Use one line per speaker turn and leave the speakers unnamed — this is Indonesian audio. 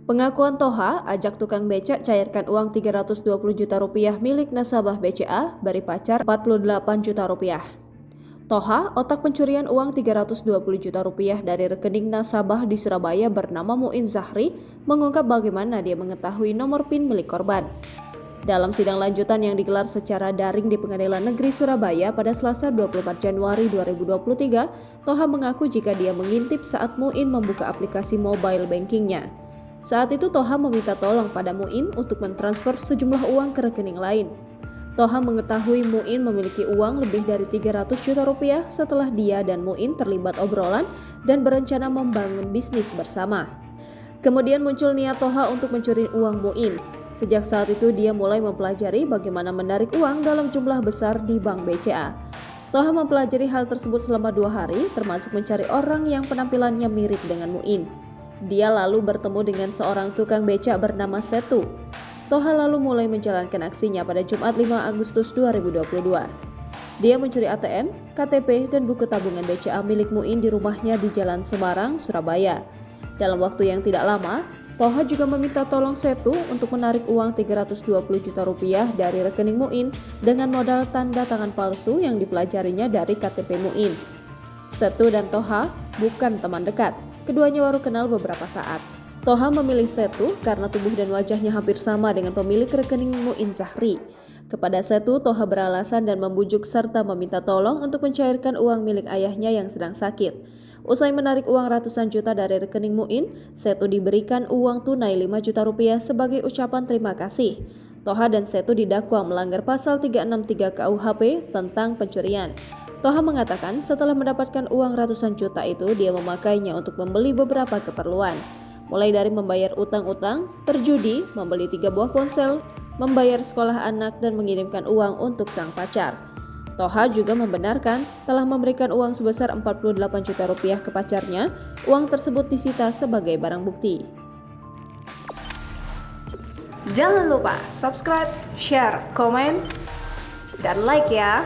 Pengakuan Toha, ajak tukang becak cairkan uang 320 juta rupiah milik nasabah BCA, beri pacar 48 juta rupiah. Toha, otak pencurian uang 320 juta rupiah dari rekening nasabah di Surabaya bernama Muin Zahri, mengungkap bagaimana dia mengetahui nomor PIN milik korban. Dalam sidang lanjutan yang digelar secara daring di Pengadilan Negeri Surabaya pada Selasa 24 Januari 2023, Toha mengaku jika dia mengintip saat Muin membuka aplikasi mobile bankingnya. Saat itu Toha meminta tolong pada Muin untuk mentransfer sejumlah uang ke rekening lain. Toha mengetahui Muin memiliki uang lebih dari 300 juta rupiah setelah dia dan Muin terlibat obrolan dan berencana membangun bisnis bersama. Kemudian muncul niat Toha untuk mencuri uang Muin. Sejak saat itu dia mulai mempelajari bagaimana menarik uang dalam jumlah besar di Bank BCA. Toha mempelajari hal tersebut selama 2 hari, termasuk mencari orang yang penampilannya mirip dengan Muin. Dia lalu bertemu dengan seorang tukang becak bernama Setu. Toha lalu mulai menjalankan aksinya pada Jumat 5 Agustus 2022. Dia mencuri ATM, KTP, dan buku tabungan BCA milik Muin di rumahnya di Jalan Semarang, Surabaya. Dalam waktu yang tidak lama, Toha juga meminta tolong Setu untuk menarik uang 320 juta rupiah dari rekening Muin dengan modal tanda tangan palsu yang dipelajarinya dari KTP Muin. Setu dan Toha bukan teman dekat, keduanya baru kenal beberapa saat. Toha memilih Setu karena tubuh dan wajahnya hampir sama dengan pemilik rekening Muin Zahri. Kepada Setu, Toha beralasan dan membujuk serta meminta tolong untuk mencairkan uang milik ayahnya yang sedang sakit. Usai menarik uang ratusan juta dari rekening Muin, Setu diberikan uang tunai 5 juta rupiah sebagai ucapan terima kasih. Toha dan Setu didakwa melanggar pasal 363 KUHP tentang pencurian. Toha mengatakan setelah mendapatkan uang ratusan juta itu, dia memakainya untuk membeli beberapa keperluan. Mulai dari membayar utang-utang, berjudi, membeli 3 buah ponsel, membayar sekolah anak, dan mengirimkan uang untuk sang pacar. Toha juga membenarkan telah memberikan uang sebesar 48 juta rupiah ke pacarnya. Uang tersebut disita sebagai barang bukti.
Jangan lupa subscribe, share, komen, dan like ya.